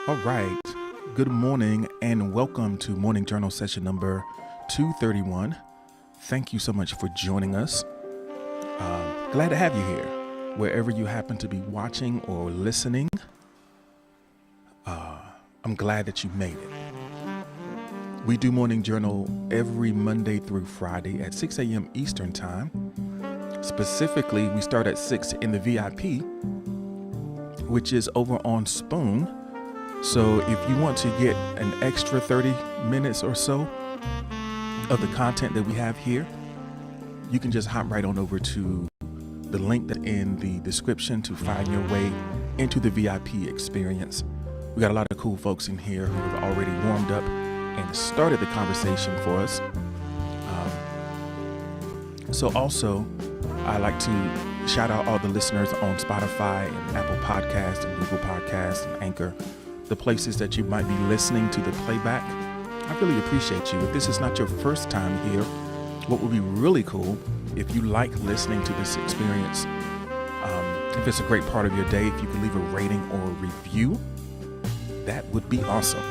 All right. Good morning and welcome to Morning Journal session number 231. Thank you so much for joining us. Glad to have you here. Wherever you happen to be watching or listening, I'm glad that you made it. We do Morning Journal every Monday through Friday at 6 a.m. Eastern Time. Specifically, we start at 6 in the VIP, which is over on Spoon. So if you want to get an extra 30 minutes or so of the content that we have here, you can just hop right on over to the link that's in the description to find your way into the VIP experience. We got a lot of cool folks in here who have already warmed up and started the conversation for us. So also, I like to shout out all the listeners on Spotify and Apple Podcasts and Google Podcasts and Anchor, the places that you might be listening to the playback. I really appreciate you. If this is not your first time here, what would be really cool if you like listening to this experience, if it's a great part of your day, if you can leave a rating or a review, that would be awesome.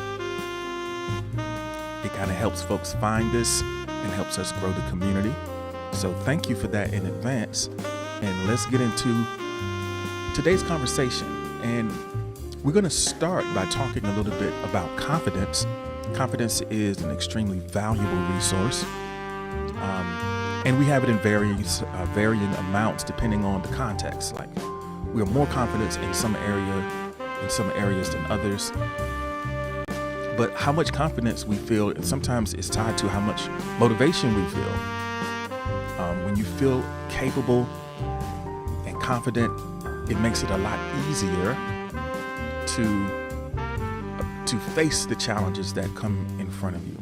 It kind of helps folks find this and helps us grow the community. So thank you for that in advance. And let's get into today's conversation. And we're going to start by talking a little bit about confidence. Confidence is an extremely valuable resource. And we have it in varying amounts depending on the context. Like, we are more confident in some areas than others. But how much confidence we feel, and sometimes it's tied to how much motivation we feel. When you feel capable and confident, it makes it a lot easier to face the challenges that come in front of you.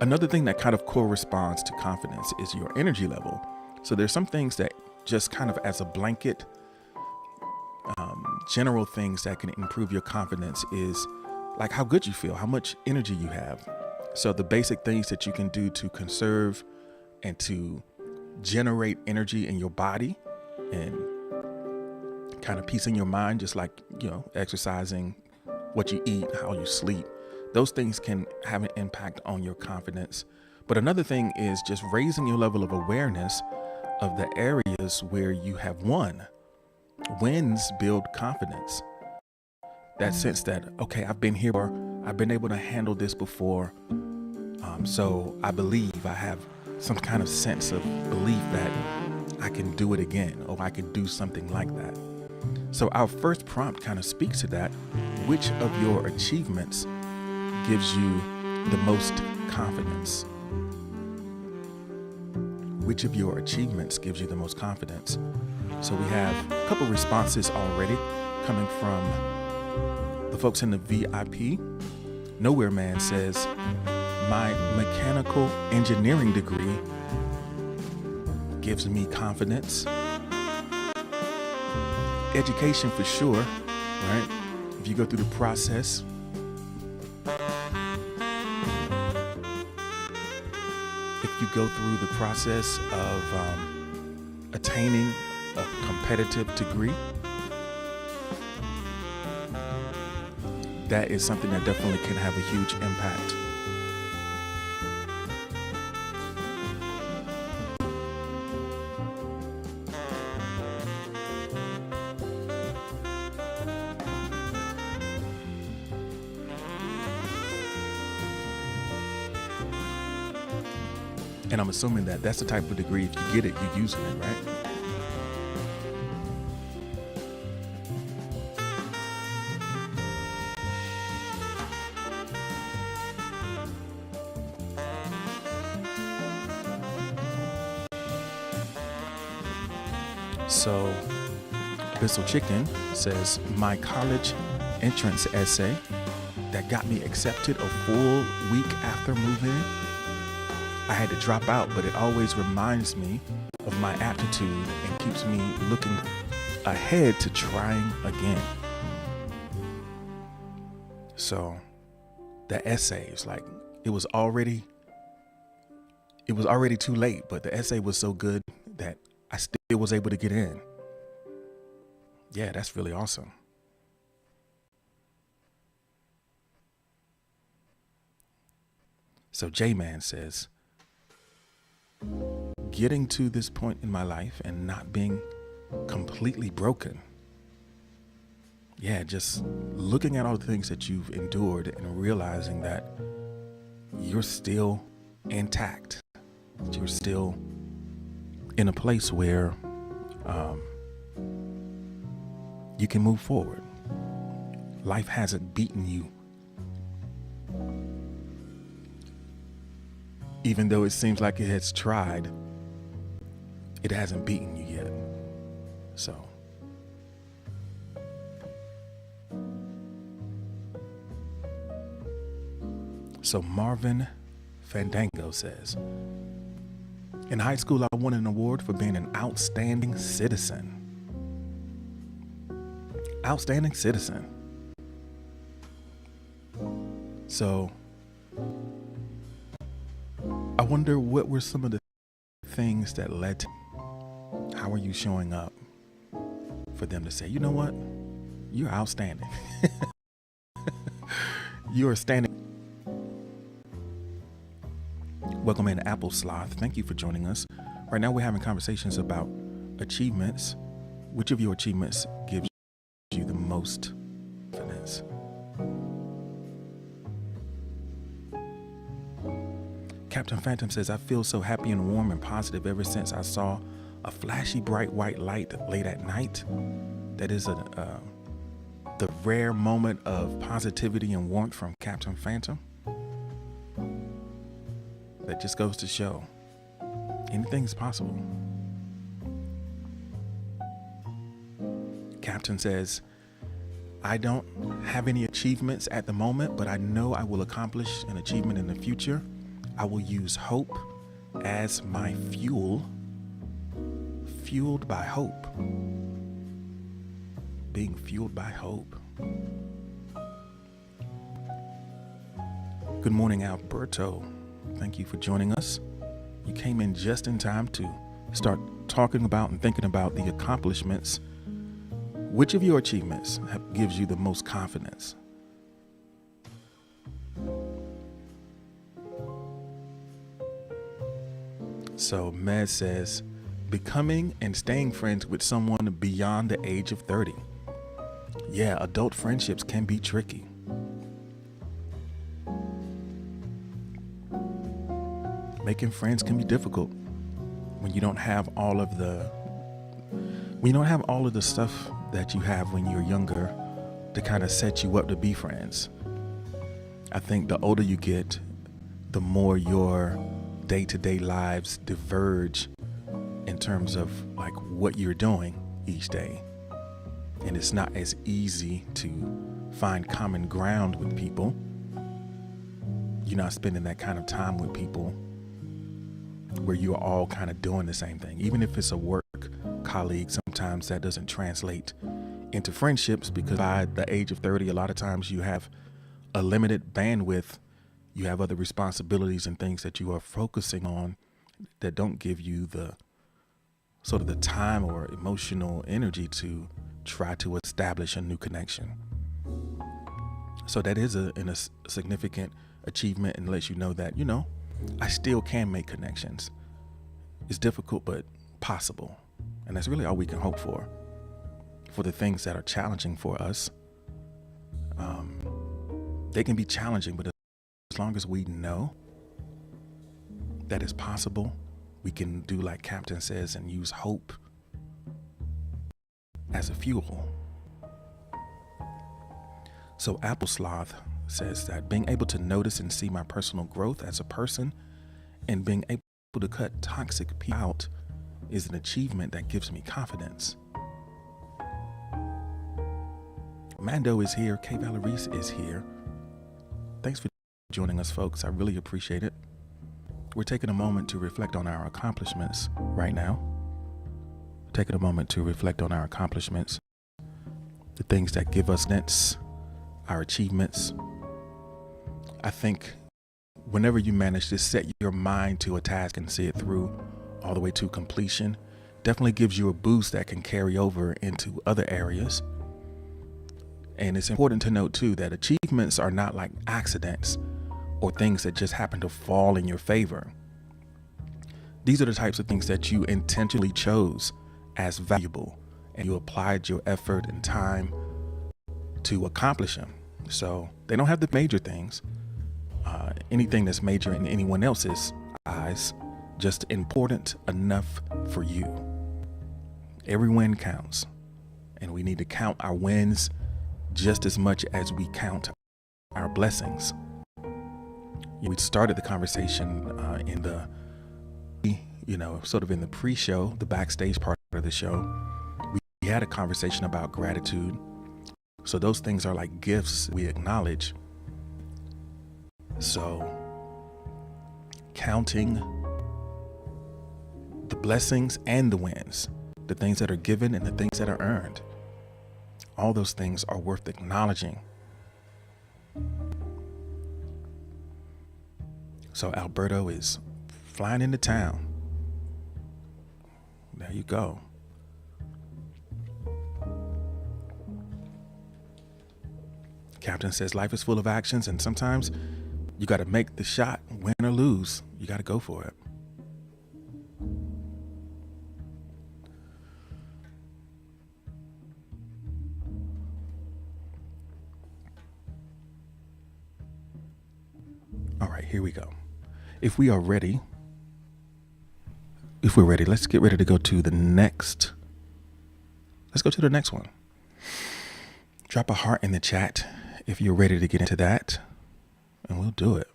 Another thing that kind of corresponds to confidence is your energy level. So there's some things that just kind of as a blanket, general things that can improve your confidence is like how good you feel, how much energy you have. So the basic things that you can do to conserve and to generate energy in your body and kind of peace in your mind, just like, exercising, what you eat, how you sleep. Those things can have an impact on your confidence. But another thing is just raising your level of awareness of the areas where you have won. Wins build confidence. That sense that, okay, I've been here, or I've been able to handle this before. So I believe I have some kind of sense of belief that I can do it again, or I can do something like that. So our first prompt kind of speaks to that. Which of your achievements gives you the most confidence? Which of your achievements gives you the most confidence? So we have a couple responses already coming from the folks in the VIP. Nowhere Man says, my mechanical engineering degree gives me confidence. Education for sure, right? If you go through the process, of attaining a competitive degree, that is something that definitely can have a huge impact. And I'm assuming that that's the type of degree, if you get it, you're using it, right? So, Bissell Chicken says, my college entrance essay that got me accepted a full week after moving in. I had to drop out, but it always reminds me of my aptitude and keeps me looking ahead to trying again. So the essay is like, it was already too late, but the essay was so good that I still was able to get in. Yeah, that's really awesome. So J-Man says, getting to this point in my life and not being completely broken. Yeah, just looking at all the things that you've endured and realizing that you're still intact, that you're still in a place where you can move forward. Life hasn't beaten you. Even though it seems like it has tried, it hasn't beaten you yet. So Marvin Fandango says, in high school, I won an award for being an outstanding citizen. Outstanding citizen. So I wonder what were some of the things that led to, how are you showing up for them to say, you know what, you're outstanding. You are standing. Welcome in, Apple Sloth. Thank you for joining us. Right now we're having conversations about achievements. Which of your achievements gives you the most confidence? Captain Phantom says, I feel so happy and warm and positive ever since I saw a flashy bright white light late at night. That is the rare moment of positivity and warmth from Captain Phantom. That just goes to show anything's possible. Captain says, I don't have any achievements at the moment, but I know I will accomplish an achievement in the future. I will use hope as my fuel, fueled by hope. Being fueled by hope. Good morning, Alberto. Thank you for joining us. You came in just in time to start talking about and thinking about the accomplishments. Which of your achievements gives you the most confidence? So Med says, becoming and staying friends with someone beyond the age of 30. Yeah, adult friendships can be tricky. Making friends can be difficult when you don't have all of the stuff that you have when you're younger to kind of set you up to be friends. I think the older you get, the more your day-to-day lives diverge in terms of like what you're doing each day. And it's not as easy to find common ground with people. You're not spending that kind of time with people where you're all kind of doing the same thing. Even if it's a work colleague, sometimes that doesn't translate into friendships because by the age of 30, a lot of times you have a limited bandwidth. You have other responsibilities and things that you are focusing on that don't give you the sort of the time or emotional energy to try to establish a new connection. So that is a significant achievement and lets you know that, I still can make connections. It's difficult, but possible. And that's really all we can hope for the things that are challenging for us. They can be challenging, but as long as we know that it's possible, we can do like Captain says and use hope as a fuel. So Apple Sloth says that being able to notice and see my personal growth as a person and being able to cut toxic people out is an achievement that gives me confidence. Mando is here. Kay Valerise is here. Thanks for joining us, folks. I really appreciate it. We're taking a moment to reflect on our accomplishments right now. Taking a moment to reflect on our accomplishments, the things that give us nets, our achievements. I think whenever you manage to set your mind to a task and see it through all the way to completion, definitely gives you a boost that can carry over into other areas. And it's important to note too that achievements are not like accidents or things that just happen to fall in your favor. These are the types of things that you intentionally chose as valuable, and you applied your effort and time to accomplish them. So they don't have the major things, anything that's major in anyone else's eyes, just important enough for you. Every win counts, and we need to count our wins just as much as we count our blessings. We started the conversation in the, sort of in the pre-show, the backstage part of the show. We had a conversation about gratitude. So those things are like gifts we acknowledge. So counting the blessings and the wins, the things that are given and the things that are earned, all those things are worth acknowledging. So Alberto is flying into town. There you go. Captain says life is full of actions, and sometimes you got to make the shot, win or lose. You got to go for it. All right, here we go. If we're ready, let's get ready to go to the next. Let's go to the next one. Drop a heart in the chat if you're ready to get into that, and we'll do it.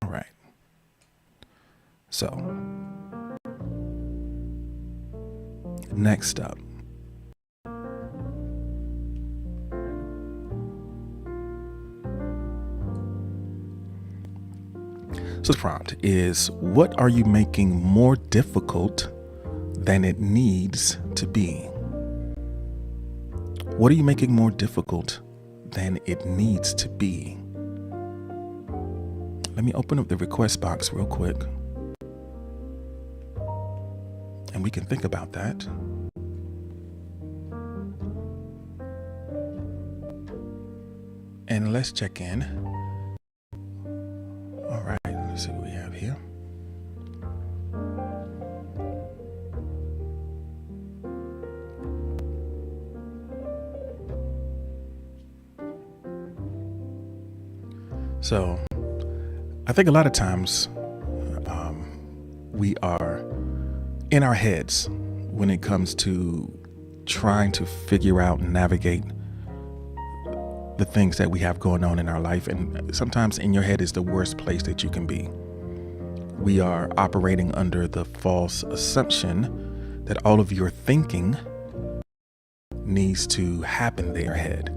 All right. So, next up. So the prompt is, what are you making more difficult than it needs to be? What are you making more difficult than it needs to be? Let me open up the request box real quick, and we can think about that. And let's check in. All right, let's see what we have here. So I think a lot of times we are in our heads when it comes to trying to figure out and navigate the things that we have going on in our life. And sometimes in your head is the worst place that you can be. We are operating under the false assumption that all of your thinking needs to happen in your head.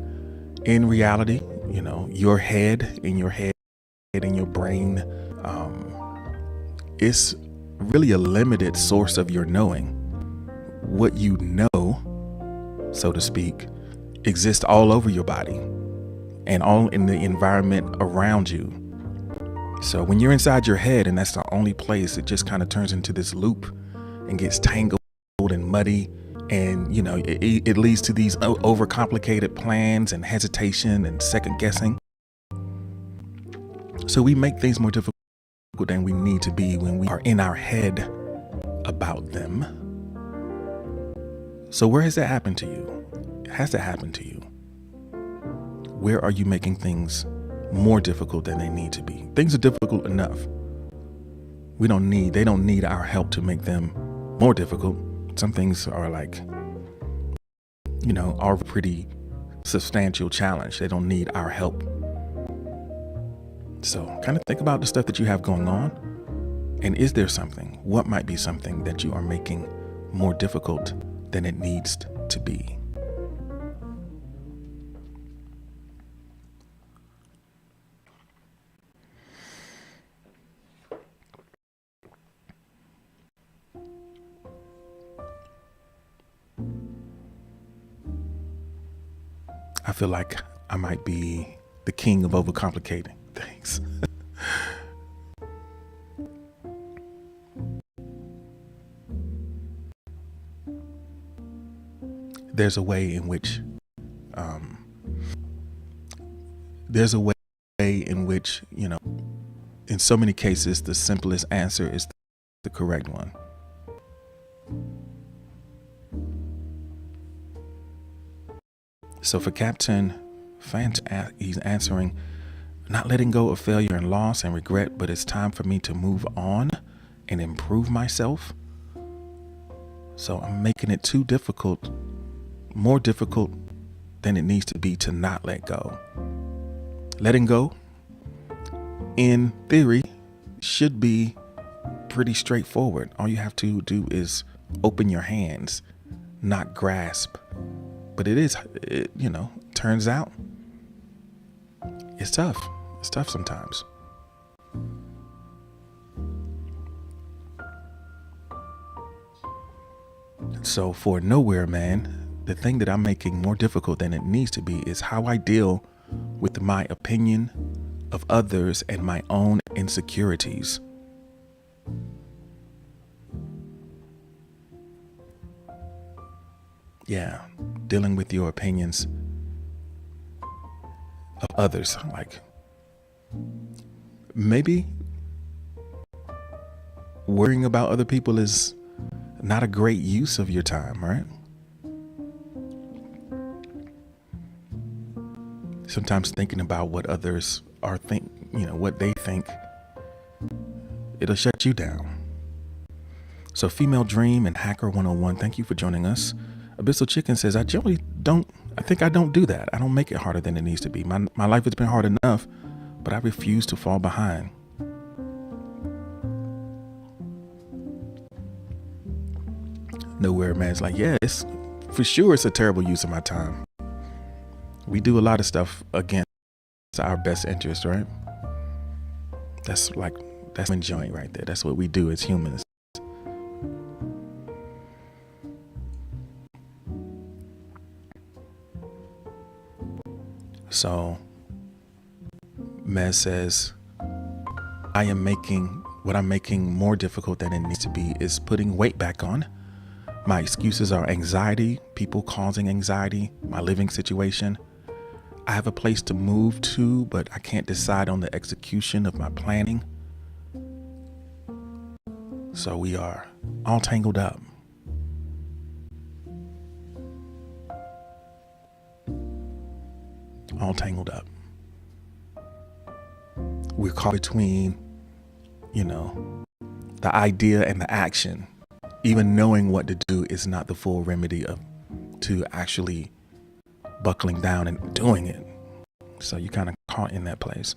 In reality, your head, in your brain, is really a limited source of your knowing. What you know, so to speak, exists all over your body and all in the environment around you. So when you're inside your head and that's the only place, it just kind of turns into this loop and gets tangled and muddy. And, it leads to these overcomplicated plans and hesitation and second guessing. So we make things more difficult than we need to be when we are in our head about them. So where has that happened to you? Has that happened to you? Where are you making things more difficult than they need to be? Things are difficult enough. They don't need our help to make them more difficult. Some things are like, are a pretty substantial challenge. They don't need our help. So kind of think about the stuff that you have going on. And is there something? What might be something that you are making more difficult than it needs to be? I feel like I might be the king of overcomplicating things. there's a way in which there's a way in which, in so many cases, the simplest answer is the correct one. So for Captain Fant, he's answering, not letting go of failure and loss and regret, but it's time for me to move on and improve myself. So I'm making it too difficult, more difficult than it needs to be to not let go. Letting go, in theory, should be pretty straightforward. All you have to do is open your hands, not grasp. But turns out it's tough. It's tough sometimes. So for Nowhere Man, the thing that I'm making more difficult than it needs to be is how I deal with my opinion of others and my own insecurities. Yeah, dealing with your opinions of others. Like, maybe worrying about other people is not a great use of your time, right? Sometimes thinking about what others are what they think, it'll shut you down. So Female Dream and Hacker 101, thank you for joining us. Abyssal Chicken says, I think I don't do that. I don't make it harder than it needs to be. My life has been hard enough, but I refuse to fall behind. Nowhere Man's like, yeah, it's for sure it's a terrible use of my time. We do a lot of stuff against our best interest, right? That's enjoying right there. That's what we do as humans. So Mez says, what I'm making more difficult than it needs to be is putting weight back on. My excuses are anxiety, people causing anxiety, my living situation. I have a place to move to, but I can't decide on the execution of my planning. So we are all tangled up. All tangled up. We're caught between, the idea and the action. Even knowing what to do is not the full remedy to actually buckling down and doing it. So you're kind of caught in that place.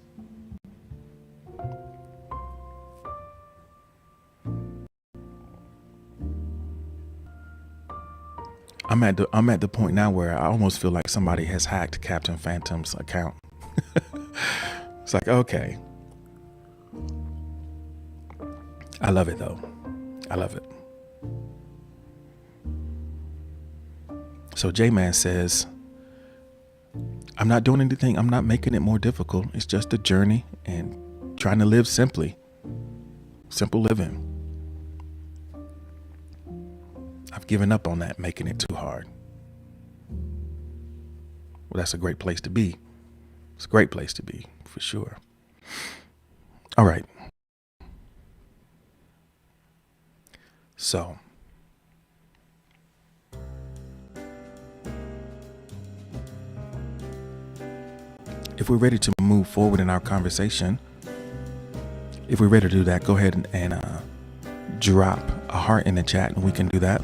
I'm at the point now where I almost feel like somebody has hacked Captain Phantom's account. It's like, okay. I love it though. I love it. So J-Man says, I'm not doing anything. I'm not making it more difficult. It's just a journey and trying to live simply. Simple living. I've given up on that, making it too hard. Well, that's a great place to be. It's a great place to be, for sure. All right. So, if we're ready to move forward in our conversation, if we're ready to do that, go ahead and drop a heart in the chat and we can do that.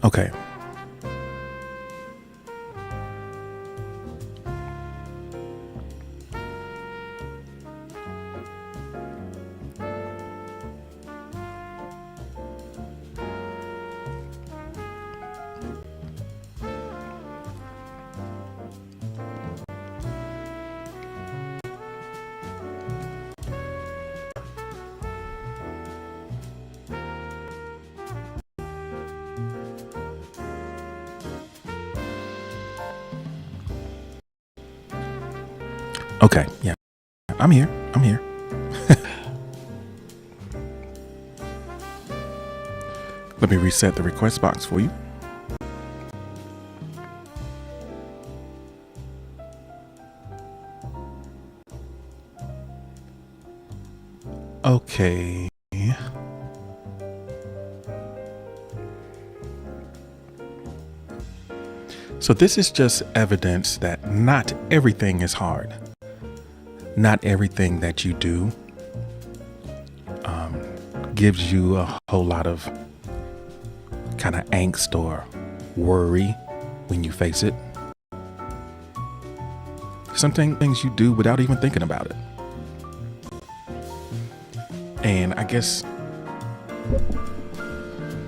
Okay. Okay, yeah, I'm here. I'm here. Let me reset the request box for you. Okay. So this is just evidence that not everything is hard. Not everything that you do gives you a whole lot of kind of angst or worry when you face it. Some things you do without even thinking about it. And I guess,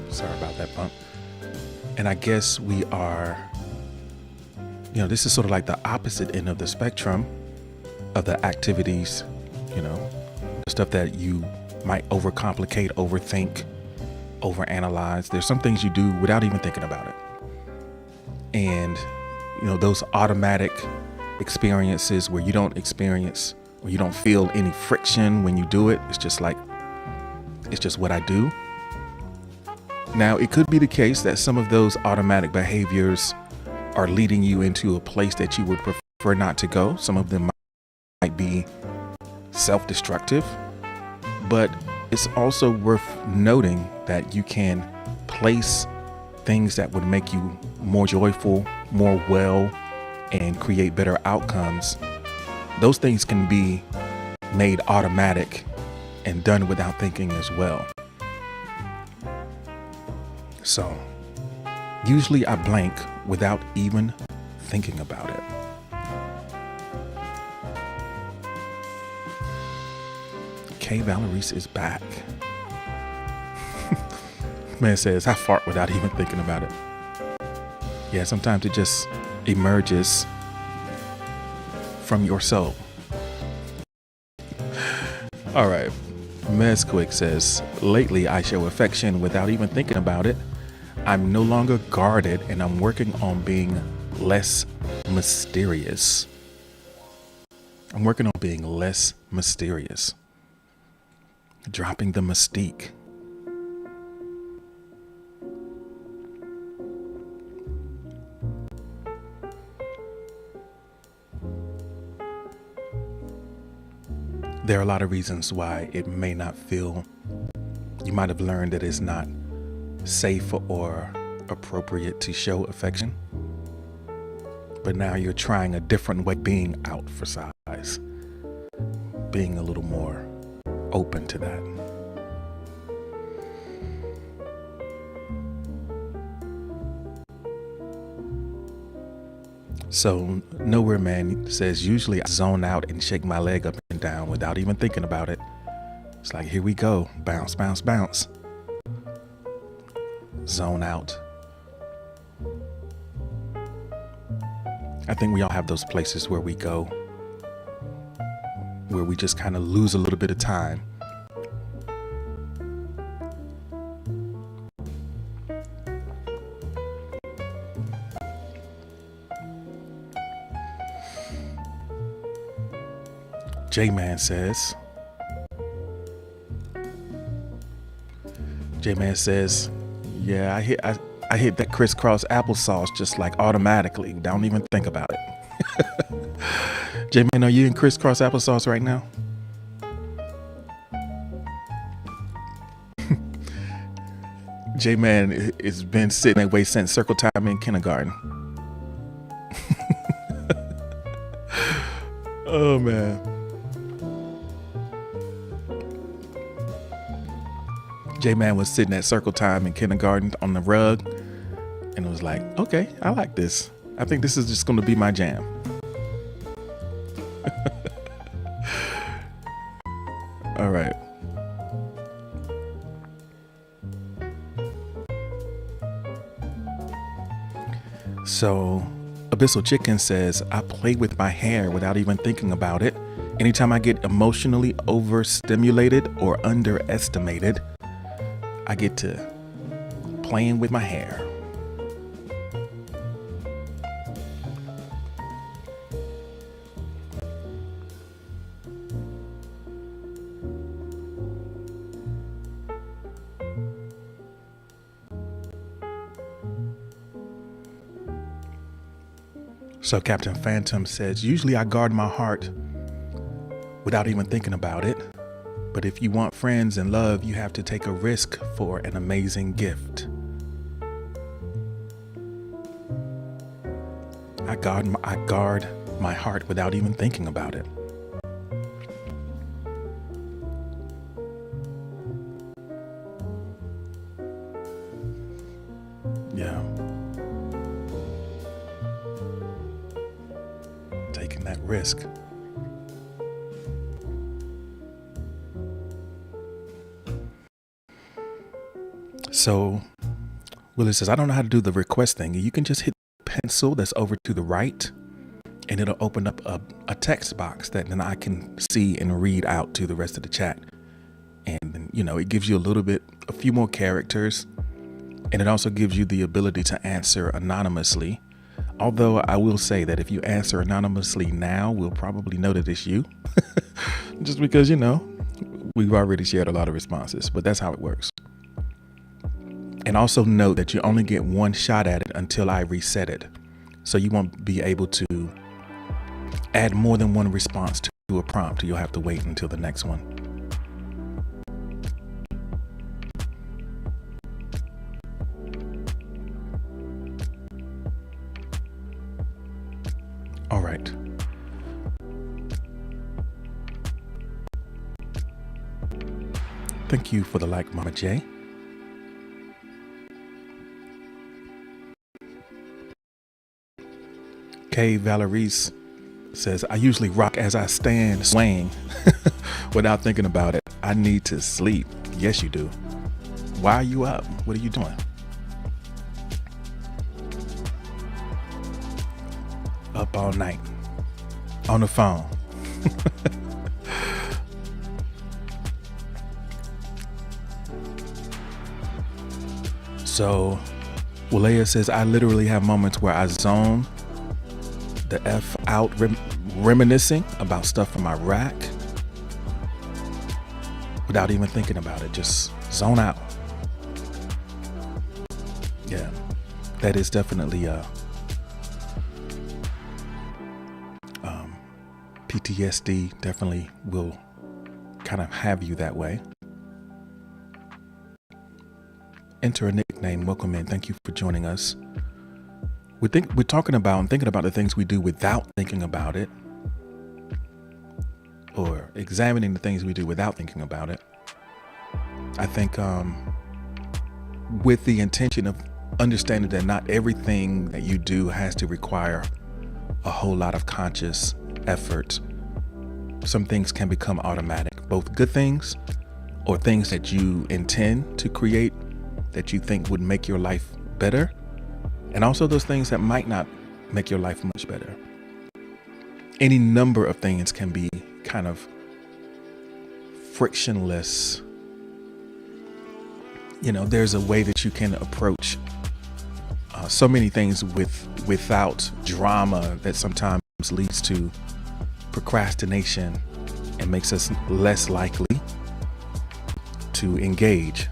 sorry about that bump. And I guess we are, this is sort of like the opposite end of the spectrum of the activities, the stuff that you might overcomplicate, overthink, overanalyze. There's some things you do without even thinking about it. And, those automatic experiences where you don't experience or you don't feel any friction when you do it. It's just what I do. Now, it could be the case that some of those automatic behaviors are leading you into a place that you would prefer not to go. Some of them might be self-destructive, but it's also worth noting that you can place things that would make you more joyful, more well, and create better outcomes. Those things can be made automatic and done without thinking as well. So usually I blank without even thinking about it. Kay Valerice is back. Man says, I fart without even thinking about it. Yeah, sometimes it just emerges from your soul. All right. Mezquick says, lately I show affection without even thinking about it. I'm no longer guarded and I'm working on being less mysterious. Dropping the mystique. There are a lot of reasons why it may not feel, you might have learned that it's not safe or appropriate to show affection. But now you're trying a different way, being out for size, being a little more open to that. So Nowhere Man says, usually I zone out and shake my leg up and down without even thinking about it. It's like, here we go. Bounce, bounce, bounce. Zone out. I think we all have those places where we go, where we just kind of lose a little bit of time. J-Man says, yeah, I hit that crisscross applesauce just like automatically. Don't even think about it. J-Man, are you in crisscross applesauce right now? J-Man has been sitting that way since circle time in kindergarten. Oh, man. J-Man was sitting at circle time in kindergarten on the rug and it was like, okay, I like this. I think this is just going to be my jam. All right. So Abyssal Chicken says, I play with my hair without even thinking about it. Anytime I get emotionally overstimulated or underestimated, I get to playing with my hair. So Captain Phantom says, usually I guard my heart without even thinking about it. But if you want friends and love, you have to take a risk for an amazing gift. I guard my heart without even thinking about it. Yeah. Taking that risk. So Willie says, I don't know how to do the request thing. You can just hit pencil that's over to the right, and it'll open up a text box that then I can see and read out to the rest of the chat. And then, it gives you a few more characters, and it also gives you the ability to answer anonymously. Although I will say that if you answer anonymously now, we'll probably know that it's you. Just because, we've already shared a lot of responses, but that's how it works. And also note that you only get one shot at it until I reset it. So you won't be able to add more than one response to a prompt. You'll have to wait until the next one. All right. Thank you for the like, Mama J. Kay Valerice says, I usually rock as I stand swaying without thinking about it. I need to sleep. Yes, you do. Why are you up? What are you doing? Up all night on the phone. So Walea says, I literally have moments where I zone the F out, reminiscing about stuff from Iraq without even thinking about it. Just zone out. Yeah, that is definitely PTSD definitely will kind of have you that way. Enter a nickname. Welcome in. Thank you for joining us. We're talking about and thinking about the things we do without thinking about it, or examining the things we do without thinking about it. I think with the intention of understanding that not everything that you do has to require a whole lot of conscious effort. Some things can become automatic, both good things or things that you intend to create that you think would make your life better. And also those things that might not make your life much better. Any number of things can be kind of frictionless. There's a way that you can approach so many things without drama that sometimes leads to procrastination and makes us less likely to engage.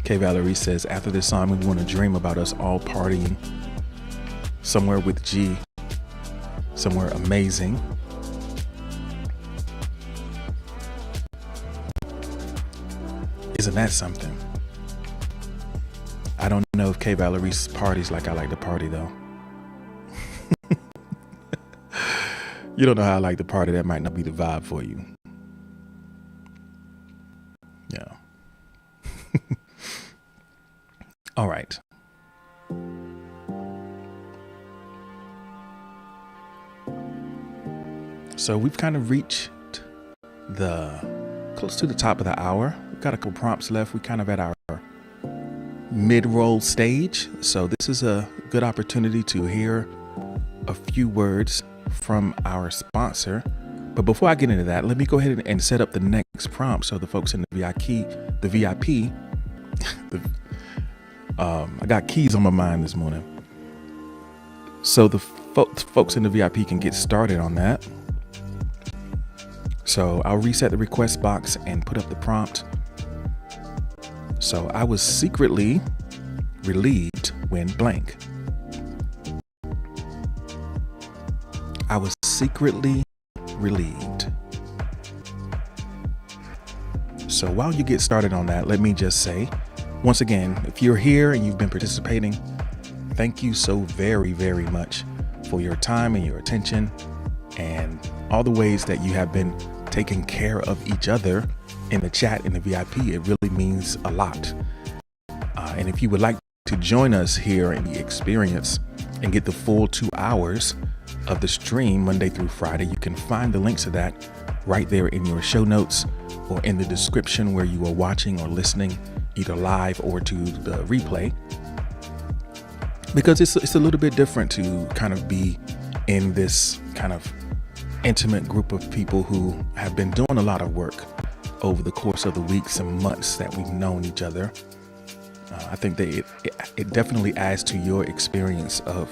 Kay Valerie says, after this song, we want to dream about us all partying somewhere with G, somewhere amazing. Isn't that something? I don't know if Kay Valerie parties like I like to party, though. You don't know how I like to party. That might not be the vibe for you. Yeah. All right. So we've kind of reached close to the top of the hour. We've got a couple prompts left. We're kind of at our mid-roll stage. So this is a good opportunity to hear a few words from our sponsor. But before I get into that, let me go ahead and set up the next prompt so the folks in the VIP, I got keys on my mind this morning. So the folks in the VIP can get started on that. So I'll reset the request box and put up the prompt. So I was secretly relieved when blank. I was secretly relieved. So while you get started on that, let me just say, once again, if you're here and you've been participating, thank you so very, very much for your time and your attention and all the ways that you have been taking care of each other in the chat, in the VIP. It really means a lot. And if you would like to join us here in the experience and get the full 2 hours of the stream Monday through Friday, you can find the links to that right there in your show notes or in the description where you are watching or listening, either live or to the replay. Because it's a little bit different to kind of be in this kind of intimate group of people who have been doing a lot of work over the course of the weeks and months that we've known each other. I think that it definitely adds to your experience of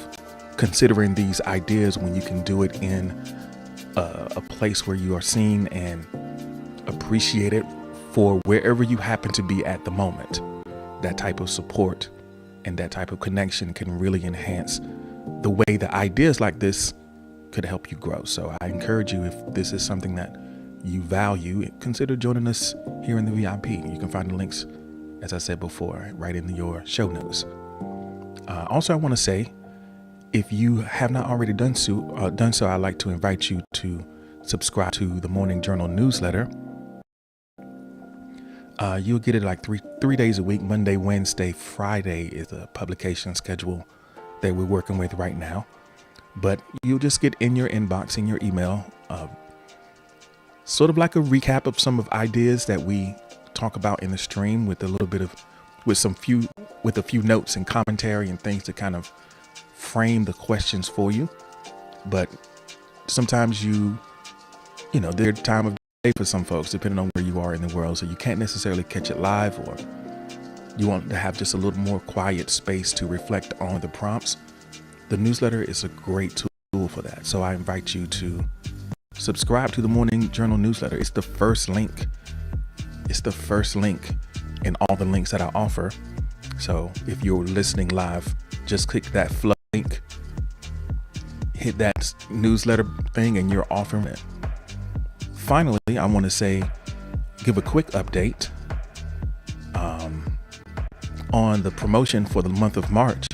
considering these ideas when you can do it in a place where you are seen and appreciated for wherever you happen to be at the moment. That type of support and that type of connection can really enhance the way that ideas like this could help you grow. So I encourage you, if this is something that you value, consider joining us here in the VIP. You can find the links, as I said before, right in your show notes. Also, I want to say, if you have not already done so, I'd like to invite you to subscribe to the Morning Journal newsletter. You'll get it like three days a week. Monday, Wednesday, Friday is the publication schedule that we're working with right now. But you'll just get in your inbox, in your email, sort of like a recap of some of ideas that we talk about in the stream with a few notes and commentary and things to kind of frame the questions for you. But sometimes there's time of day for some folks, depending on where you are in the world. So you can't necessarily catch it live, or you want to have just a little more quiet space to reflect on the prompts. The newsletter is a great tool for that. So I invite you to subscribe to the Morning Journal newsletter. It's the first link. It's the first link in all the links that I offer. So if you're listening live, just click that flow link, hit that newsletter thing, and you're offering it. Finally, I want to give a quick update on the promotion for the month of March.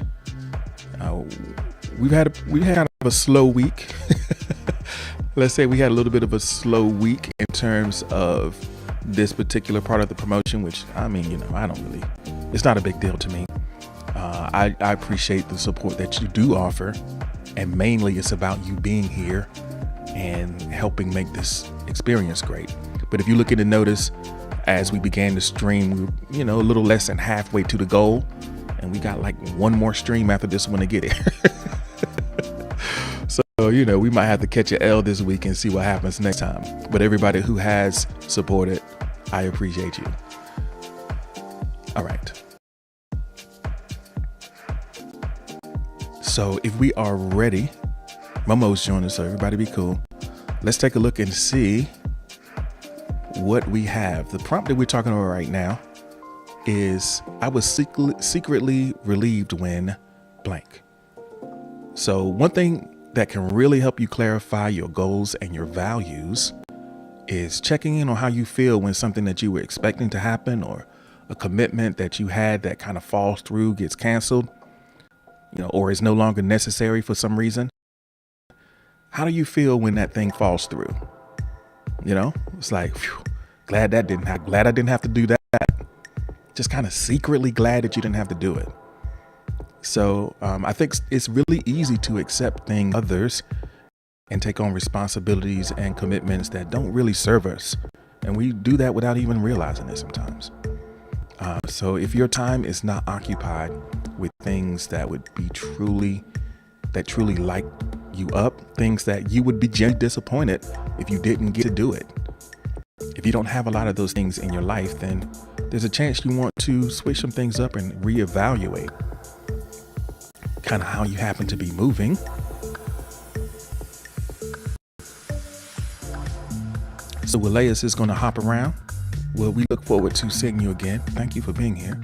We had kind of a slow week. Let's say we had a little bit of a slow week in terms of this particular part of the promotion, which it's not a big deal to me. I appreciate the support that you do offer, and mainly it's about you being here and helping make this experience great. But if you look at the notice, as we began to stream, we were, a little less than halfway to the goal, and we got like one more stream after this one to get it. So, we might have to catch an L this week and see what happens next time. But everybody who has supported, I appreciate you. All right. So if we are ready, Momo's joining us, so everybody be cool. Let's take a look and see what we have. The prompt that we're talking about right now is, I was secretly relieved when blank. So one thing that can really help you clarify your goals and your values is checking in on how you feel when something that you were expecting to happen, or a commitment that you had that kind of falls through, gets canceled, or is no longer necessary for some reason. How do you feel when that thing falls through? It's like, phew, glad I didn't have to do that. Just kind of secretly glad that you didn't have to do it. So I think it's really easy to accept others and take on responsibilities and commitments that don't really serve us. And we do that without even realizing it sometimes. So if your time is not occupied with things that would be truly light you up, things that you would be genuinely disappointed if you didn't get to do it. If you don't have a lot of those things in your life, then there's a chance you want to switch some things up and reevaluate kind of how you happen to be moving. So Waleas is going to hop around. Well, we look forward to seeing you again. Thank you for being here.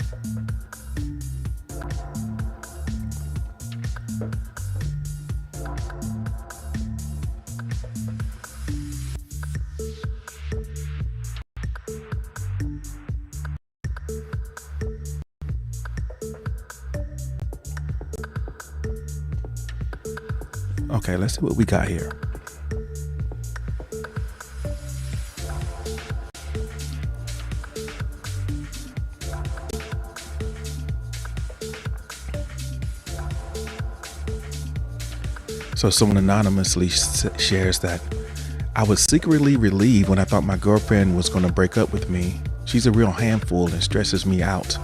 Okay, let's see what we got here. So someone anonymously shares that I was secretly relieved when I thought my girlfriend was going to break up with me. She's a real handful and stresses me out.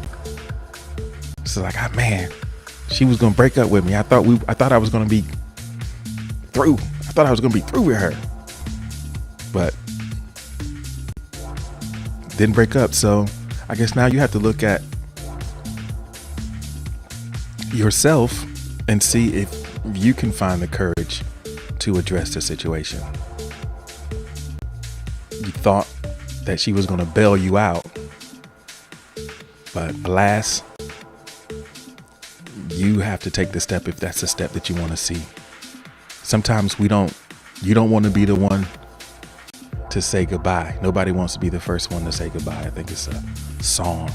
So like, man, she was going to break up with me. I thought I was going to be through. I thought I was going to be through with her, but didn't break up. So I guess now you have to look at yourself and see if you can find the courage to address the situation. You thought that she was going to bail you out, but alas, you have to take the step if that's the step that you want to see. Sometimes you don't want to be the one to say goodbye. Nobody wants to be the first one to say goodbye. I think it's a song.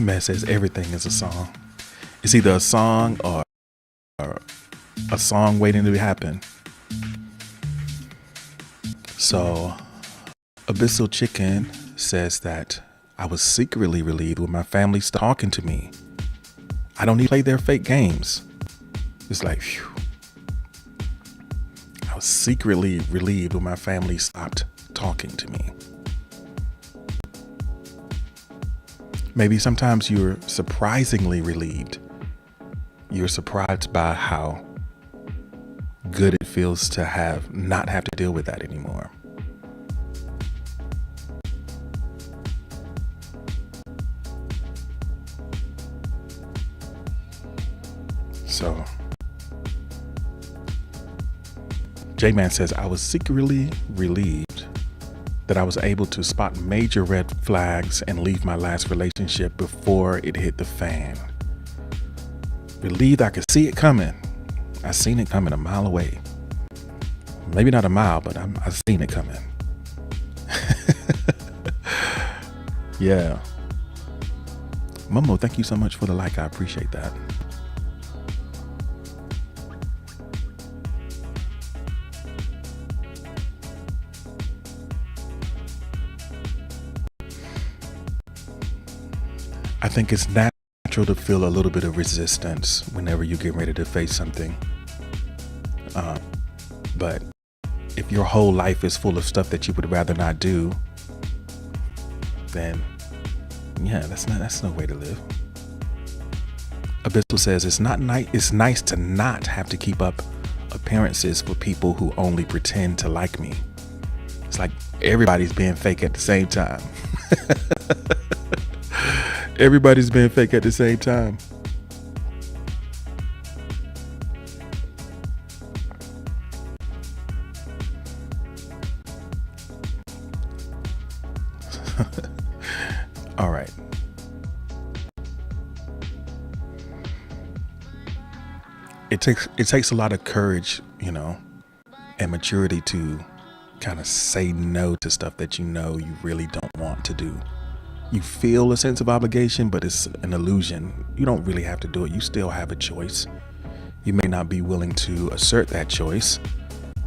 Man says everything is a song. It's either a song or a song waiting to happen. So Abyssal Chicken says that I was secretly relieved when my family stopped talking to me. I don't need to play their fake games. It's like, phew. I was secretly relieved when my family stopped talking to me. Maybe sometimes you're surprisingly relieved. You're surprised by how good it feels to not have to deal with that anymore. So J-Man says, I was secretly relieved that I was able to spot major red flags and leave my last relationship before it hit the fan. Relieved I could see it coming. I seen it coming a mile away. Maybe not a mile, but I've seen it coming. Yeah. Momo, thank you so much for the like. I appreciate that. I think it's natural to feel a little bit of resistance whenever you get ready to face something. But if your whole life is full of stuff that you would rather not do, then yeah, that's no way to live. Abyssal says it's nice to not have to keep up appearances for people who only pretend to like me. It's like everybody's being fake at the same time. Everybody's being fake at the same time. All right. It takes a lot of courage, and maturity to kind of say no to stuff that you really don't want to do. You feel a sense of obligation, but it's an illusion. You don't really have to do it. You still have a choice. You may not be willing to assert that choice.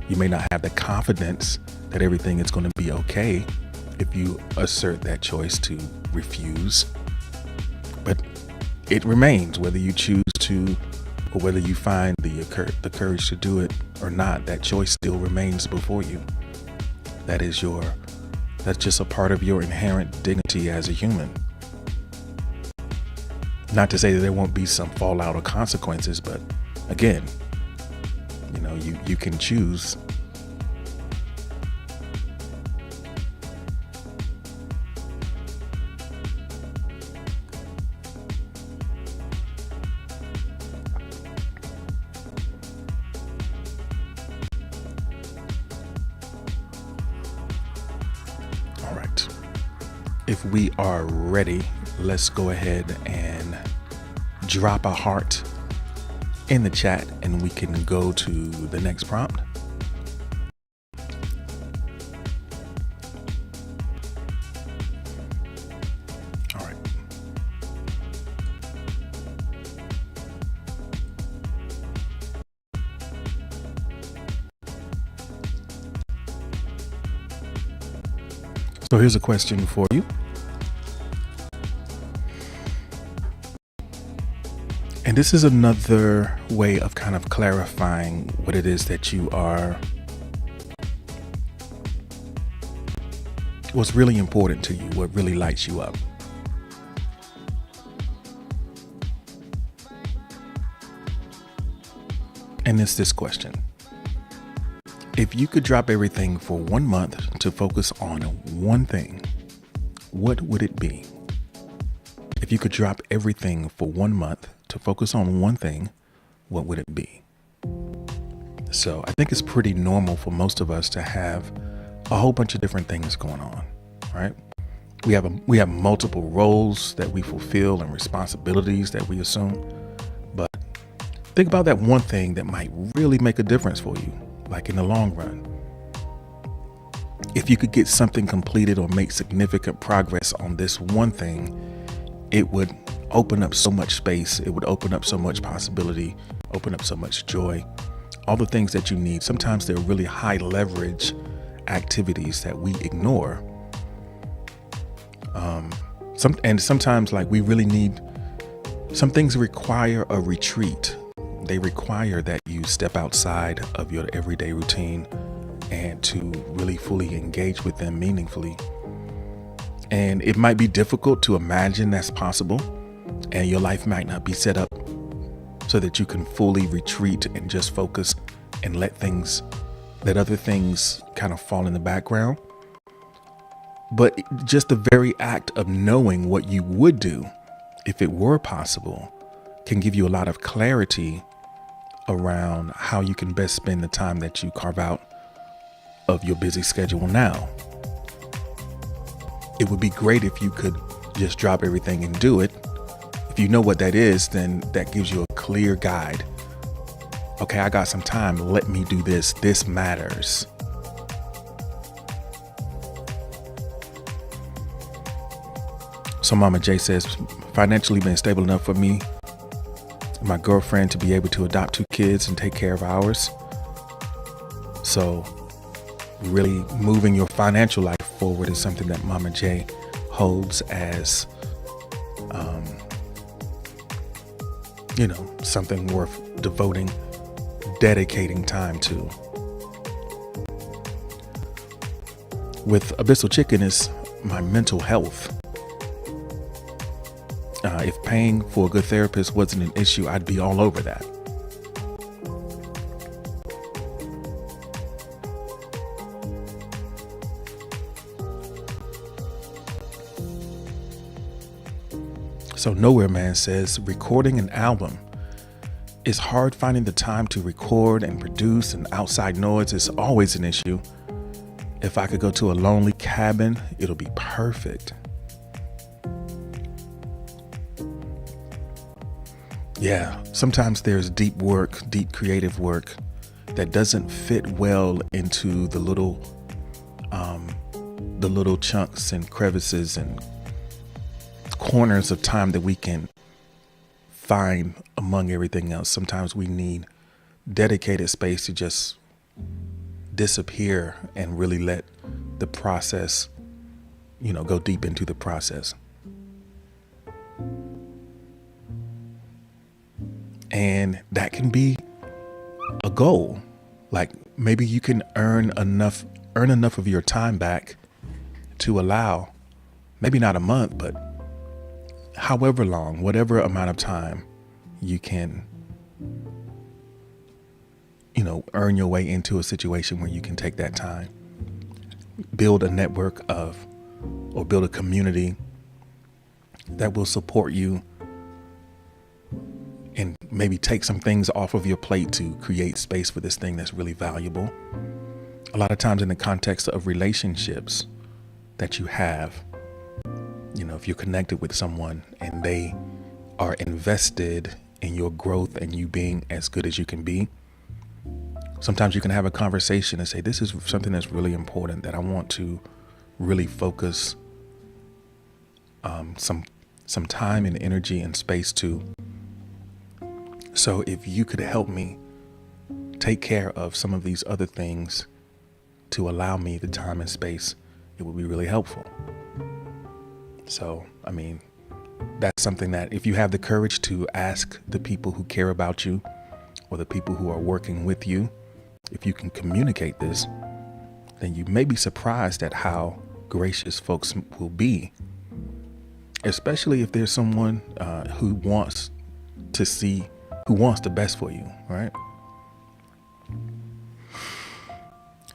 You may not have the confidence that everything is going to be okay if you assert that choice to refuse. But it remains, whether you choose to or whether you find the courage to do it or not, that choice still remains before you. That's just a part of your inherent dignity as a human. Not to say that there won't be some fallout or consequences, but again, you can choose if we are ready, let's go ahead and drop a heart in the chat and we can go to the next prompt. All right. So here's a question for you. And this is another way of kind of clarifying what it is that you are, what's really important to you, what really lights you up. And it's this question. If you could drop everything for 1 month to focus on one thing, what would it be? If you could drop everything for 1 month to focus on one thing, what would it be? So I think it's pretty normal for most of us to have a whole bunch of different things going on, right? We have multiple roles that we fulfill and responsibilities that we assume. But think about that one thing that might really make a difference for you, like in the long run. If you could get something completed or make significant progress on this one thing, it would open up so much space. It would open up so much possibility, open up so much joy, all the things that you need. Sometimes they're really high leverage activities that we ignore. Sometimes like we really need, some things require a retreat. They require that you step outside of your everyday routine and to really fully engage with them meaningfully. And it might be difficult to imagine that's possible, and your life might not be set up so that you can fully retreat and just focus and let other things kind of fall in the background. But just the very act of knowing what you would do if it were possible can give you a lot of clarity around how you can best spend the time that you carve out of your busy schedule now. It would be great if you could just drop everything and do it. If you know what that is, then that gives you a clear guide. Okay, I got some time. Let me do this. This matters. So Mama J says, financially been stable enough for me, my girlfriend, to be able to adopt 2 kids and take care of ours. So really moving your financial life forward is something that Mama J holds as, something worth dedicating time to. With Abyssal Chicken is my mental health. If paying for a good therapist wasn't an issue, I'd be all over that. So Nowhere Man says, recording an album. It's hard finding the time to record and produce, and outside noise is always an issue. If I could go to a lonely cabin, it'll be perfect. Yeah, sometimes there's deep creative work that doesn't fit well into the little chunks and crevices and corners of time that we can find among everything else. Sometimes we need dedicated space to just disappear and really let the process, go deep into the process. And that can be a goal. Like maybe you can earn enough of your time back to allow, maybe not a month, but however long, whatever amount of time you can, earn your way into a situation where you can take that time, build a network or build a community that will support you, and maybe take some things off of your plate to create space for this thing that's really valuable. A lot of times in the context of relationships that you have, if you're connected with someone and they are invested in your growth and you being as good as you can be, sometimes you can have a conversation and say, this is something that's really important that I want to really focus some time and energy and space to. So if you could help me take care of some of these other things to allow me the time and space, it would be really helpful. So, that's something that if you have the courage to ask the people who care about you or the people who are working with you, if you can communicate this, then you may be surprised at how gracious folks will be, especially if there's someone who wants the best for you, right?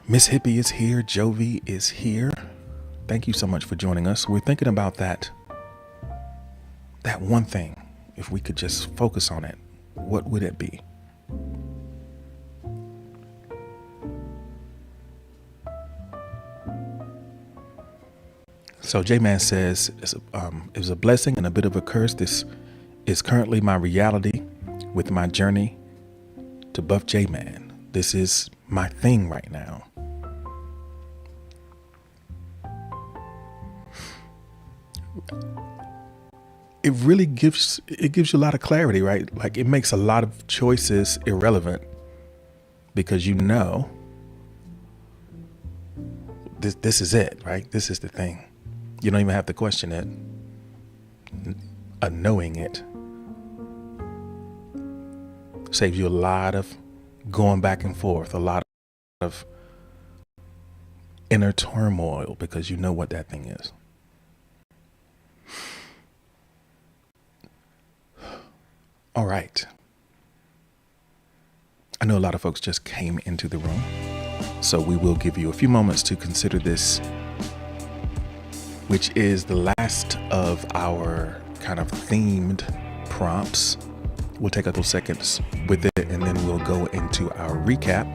Miss Hippie is here. Jovi is here. Thank you so much for joining us. We're thinking about that one thing. If we could just focus on it, what would it be? So J-Man says, it was a blessing and a bit of a curse. This is currently my reality with my journey to Buff J-Man. This is my thing right now. It really gives you a lot of clarity, right? Like, it makes a lot of choices irrelevant because this is it, right? This is the thing. You don't even have to question it. Knowing it saves you a lot of going back and forth, a lot of inner turmoil because you know what that thing is. All right. I know a lot of folks just came into the room, so we will give you a few moments to consider this, which is the last of our kind of themed prompts. We'll take a couple seconds with it and then we'll go into our recap.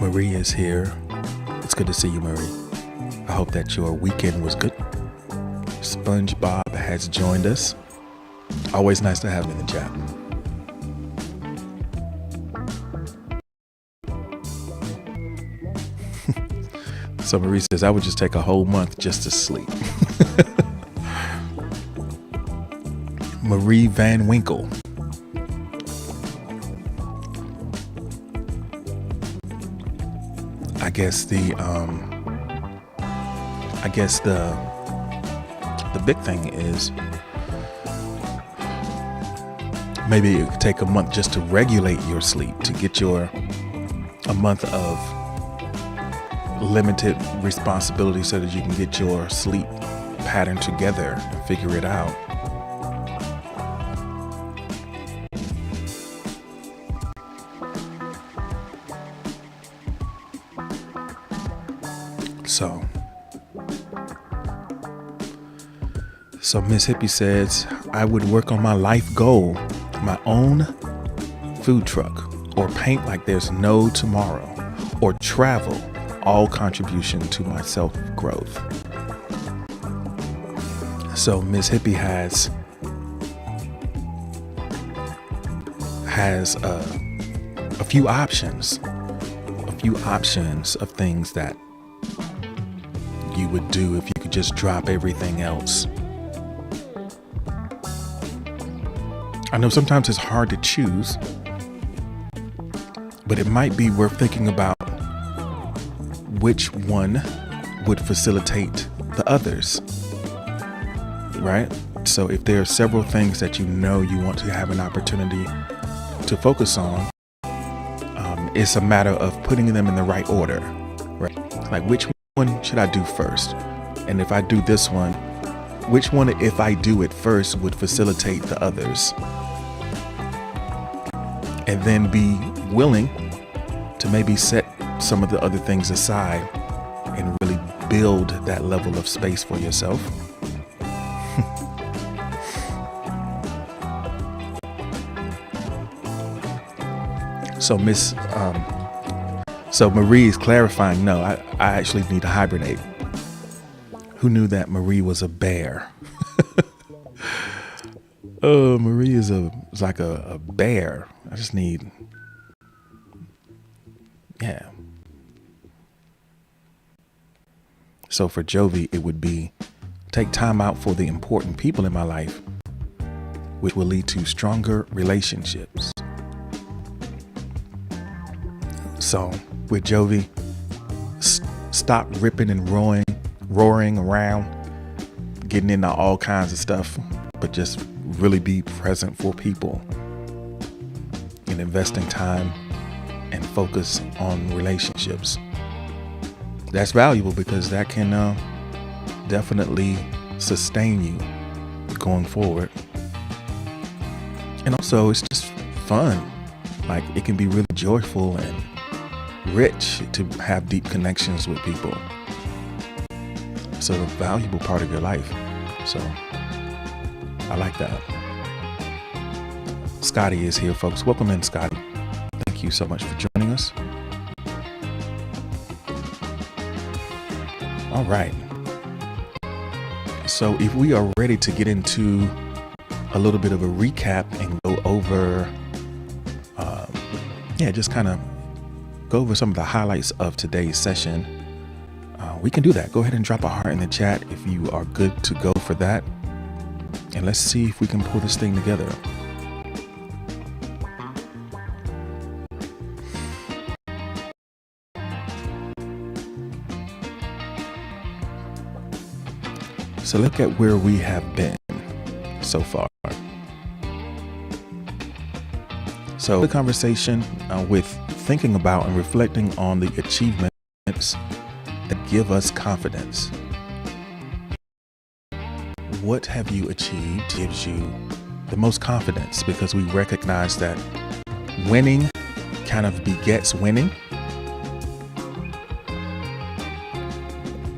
Marie is here. It's good to see you, Marie. I hope that your weekend was good. SpongeBob has joined us. Always nice to have him in the chat. So Marie says, I would just take a whole month just to sleep. Marie Van Winkle. I guess the big thing is maybe it could take a month just to regulate your sleep, to get a month of limited responsibility so that you can get your sleep pattern together and figure it out. So Miss Hippie says, I would work on my life goal, my own food truck, or paint like there's no tomorrow, or travel, all contribution to my self-growth. So Miss Hippie has a few options of things that you would do if you could just drop everything else. I know sometimes it's hard to choose, but it might be worth thinking about which one would facilitate the others, right? So if there are several things that you want to have an opportunity to focus on, it's a matter of putting them in the right order, right? Like, which one should I do first? And if I do this one, which one, if I do it first, would facilitate the others? And then be willing to maybe set some of the other things aside and really build that level of space for yourself. So so Marie is clarifying, no, I actually need to hibernate. Who knew that Marie was a bear? Oh, Marie is like a bear. I just need, yeah. So for Jovi, it would be take time out for the important people in my life, which will lead to stronger relationships. So with Jovi, stop ripping and roaring around, getting into all kinds of stuff, but just really be present for people and investing time and focus on relationships. That's valuable because that can definitely sustain you going forward. And also it's just fun. Like it can be really joyful and rich to have deep connections with people. It's a valuable part of your life. So I like that. Scotty is here, folks. Welcome in, Scotty. Thank you so much for joining us. All right. So if we are ready to get into a little bit of a recap and go over, just kind of go over some of the highlights of today's session, we can do that. Go ahead and drop a heart in the chat if you are good to go for that. And let's see if we can pull this thing together. So look at where we have been so far. So the conversation with thinking about and reflecting on the achievements that give us confidence. What have you achieved gives you the most confidence, because we recognize that winning kind of begets winning.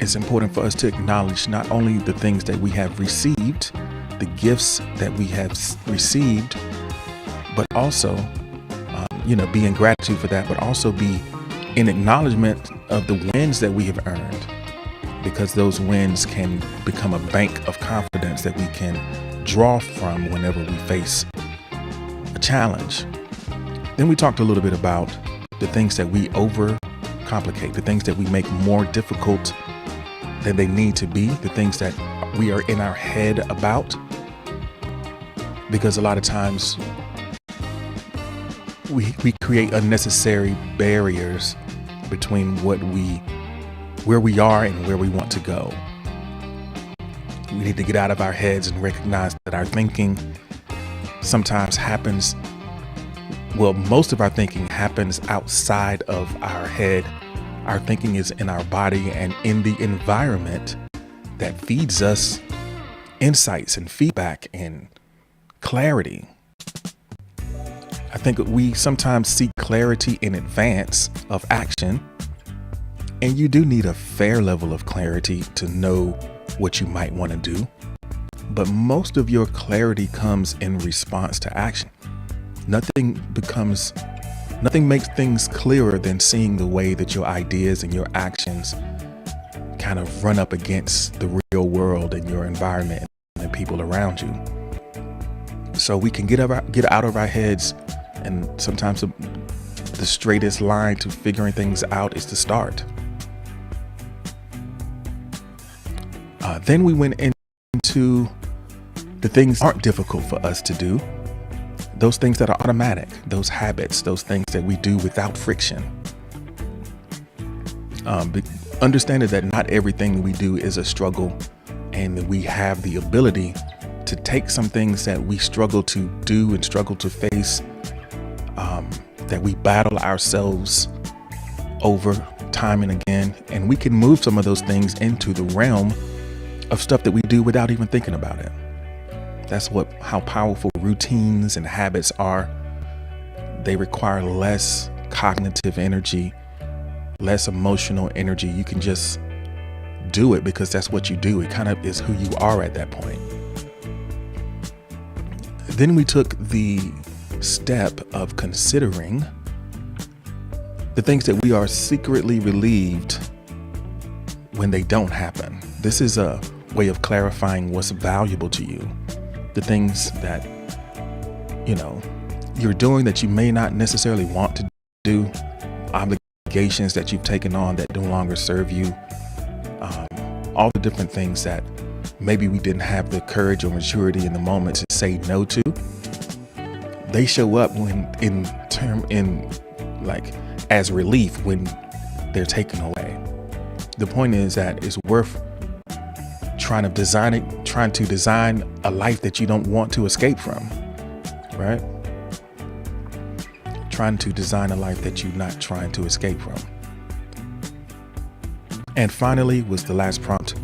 It's important for us to acknowledge not only the things that we have received, the gifts that we have received, but also, be in gratitude for that, but also be in acknowledgement of the wins that we have earned, because those wins can become a bank of confidence that we can draw from whenever we face a challenge. Then we talked a little bit about the things that we overcomplicate, the things that we make more difficult than they need to be, the things that we are in our head about, because a lot of times we create unnecessary barriers between where we are and where we want to go. We need to get out of our heads and recognize that our thinking sometimes happens, most of our thinking happens outside of our head. Our thinking is in our body and in the environment that feeds us insights and feedback and clarity. I think we sometimes seek clarity in advance of action, and you do need a fair level of clarity to know what you might want to do. But most of your clarity comes in response to action. Nothing makes things clearer than seeing the way that your ideas and your actions kind of run up against the real world and your environment and the people around you. So we can get out of our heads, and sometimes the straightest line to figuring things out is to start. Then we went into the things that aren't difficult for us to do. Those things that are automatic, those habits, those things that we do without friction. Understanding that not everything we do is a struggle, and that we have the ability to take some things that we struggle to do and struggle to face, that we battle ourselves over time and again, and we can move some of those things into the realm of stuff that we do without even thinking about it. That's how powerful routines and habits are. They require less cognitive energy, less emotional energy. You can just do it because that's what you do. It kind of is who you are at that point. Then we took the step of considering the things that we are secretly relieved when they don't happen. This is a way of clarifying what's valuable to you. The things that, you're doing that you may not necessarily want to do, obligations that you've taken on that no longer serve you, all the different things that maybe we didn't have the courage or maturity in the moment to say no to. They show up as relief when they're taken away. The point is that it's worth trying to design a life that you don't want to escape from, right? Trying to design a life that you're not trying to escape from. And finally was the last prompt,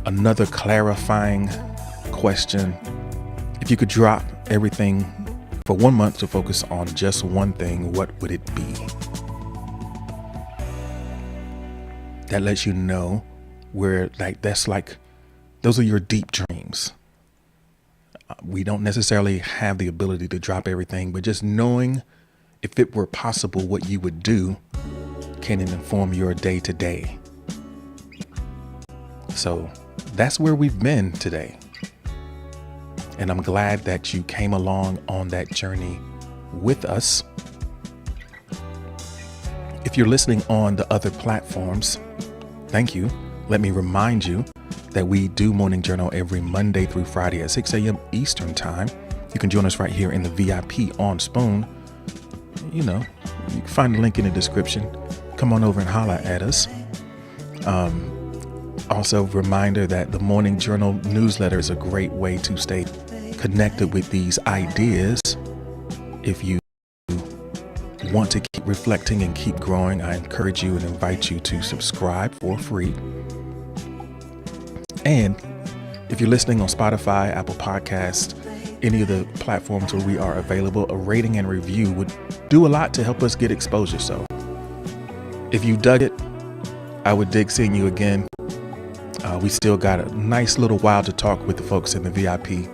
another clarifying question. If you could drop everything for 1 month to focus on just one thing, what would it be? That lets you know where those are your deep dreams. We don't necessarily have the ability to drop everything, but just knowing if it were possible what you would do can inform your day to day. So that's where we've been today. And I'm glad that you came along on that journey with us. If you're listening on the other platforms, thank you. Let me remind you that we do Morning Journal every Monday through Friday at 6 a.m. Eastern Time. You can join us right here in the VIP on Spoon. You can find the link in the description. Come on over and holla at us. Also, reminder that the Morning Journal newsletter is a great way to stay connected with these ideas. If you want to keep reflecting and keep growing, I encourage you and invite you to subscribe for free. And if you're listening on Spotify, Apple Podcasts, any of the platforms where we are available, a rating and review would do a lot to help us get exposure. So if you dug it, I would dig seeing you again. We still got a nice little while to talk with the folks in the VIP.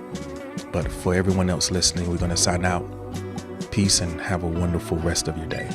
But for everyone else listening, we're going to sign out. Peace and have a wonderful rest of your day.